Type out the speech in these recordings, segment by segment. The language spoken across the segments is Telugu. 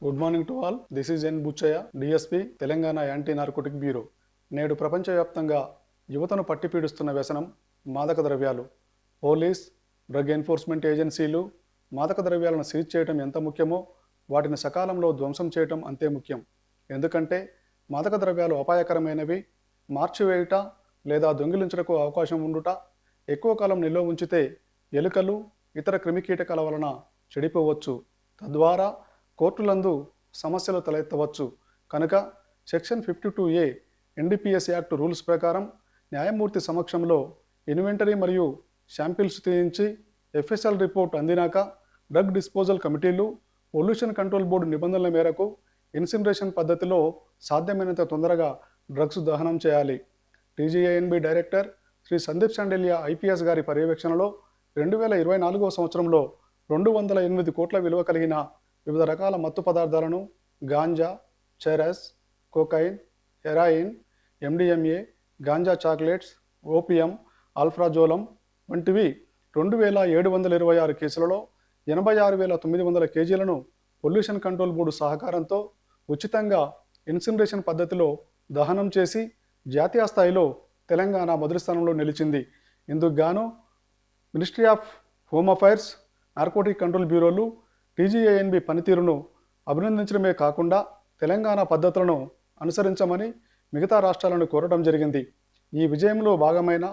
Good morning to all. This is N Buchaiah, DSP, Telangana anti narcotic bureau. నేడు ప్రపంచవ్యాప్తంగా యువతను పట్టిపీడిస్తున్న వ్యసనం మాదక ద్రవ్యాలు. పోలీస్, డ్రగ్ ఎన్ఫోర్స్మెంట్ ఏజెన్సీలు మాదక ద్రవ్యాలను సీజ్ చేయడం ఎంత ముఖ్యమో వాటిని సకాలంలో ధ్వంసం చేయటం అంతే ముఖ్యం. ఎందుకంటే మాదక ద్రవ్యాలు అపాయకరమైనవి. మార్చివేయుట లేదా దొంగిలించుటకు అవకాశం ఉండుట, ఎక్కువ కాలం నిల్వ ఉంచితే ఎలుకలు, ఇతర క్రిమికీటకాల వలన చెడిపోవచ్చు. తద్వారా కోర్టులందు సమస్యలు తలెత్తవచ్చు. కనుక section 52A NDPS act rules ప్రకారం న్యాయమూర్తి సమక్షంలో ఇన్వెంటరీ మరియు శాంపిల్స్ తీయించి ఎఫ్ఎస్ఎల్ రిపోర్ట్ అందినాక డ్రగ్ డిస్పోజల్ కమిటీలు పొల్యూషన్ కంట్రోల్ బోర్డు నిబంధనల మేరకు ఇన్సినరేషన్ పద్ధతిలో సాధ్యమైనంత తొందరగా డ్రగ్స్ దహనం చేయాలి. TGINB director Shri Sandeep Shandilya IPS గారి పర్యవేక్షణలో 2024వ సంవత్సరంలో 208 కోట్ల విలువ కలిగిన వివిధ రకాల మత్తు పదార్థాలను ganja, charas, cocaine, heroin, MDMA, ganja chocolates, opium, alprazolam వంటివి 2726 కేసులలో 86,900 కేజీలను పొల్యూషన్ కంట్రోల్ బోర్డు సహకారంతో ఉచితంగా ఇన్సినరేషన్ పద్ధతిలో దహనం చేసి జాతీయ స్థాయిలో తెలంగాణ మొదటి స్థానంలో నిలిచింది. ఇందుకు గాను ministry of home affairs, narcotic control బ్యూరోలు టీజీఐఎన్బి పనితీరును అభినందించడమే కాకుండా తెలంగాణ పద్ధతులను అనుసరించమని మిగతా రాష్ట్రాలను కోరడం జరిగింది. ఈ విజయంలో భాగమైన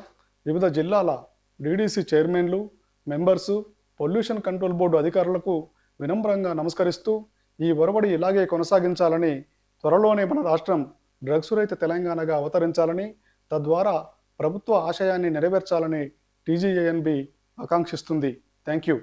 వివిధ జిల్లాల డీడీసీ చైర్మన్లు, మెంబర్సు, పొల్యూషన్ కంట్రోల్ బోర్డు అధికారులకు వినమ్రంగా నమస్కరిస్తూ ఈ ఒరవడి ఇలాగే కొనసాగించాలని, త్వరలోనే మన రాష్ట్రం డ్రగ్స్ రహిత తెలంగాణగా అవతరించాలని, తద్వారా ప్రభుత్వ ఆశయాన్ని నెరవేర్చాలని టీజీఐఎన్బి ఆకాంక్షిస్తుంది. Thank you.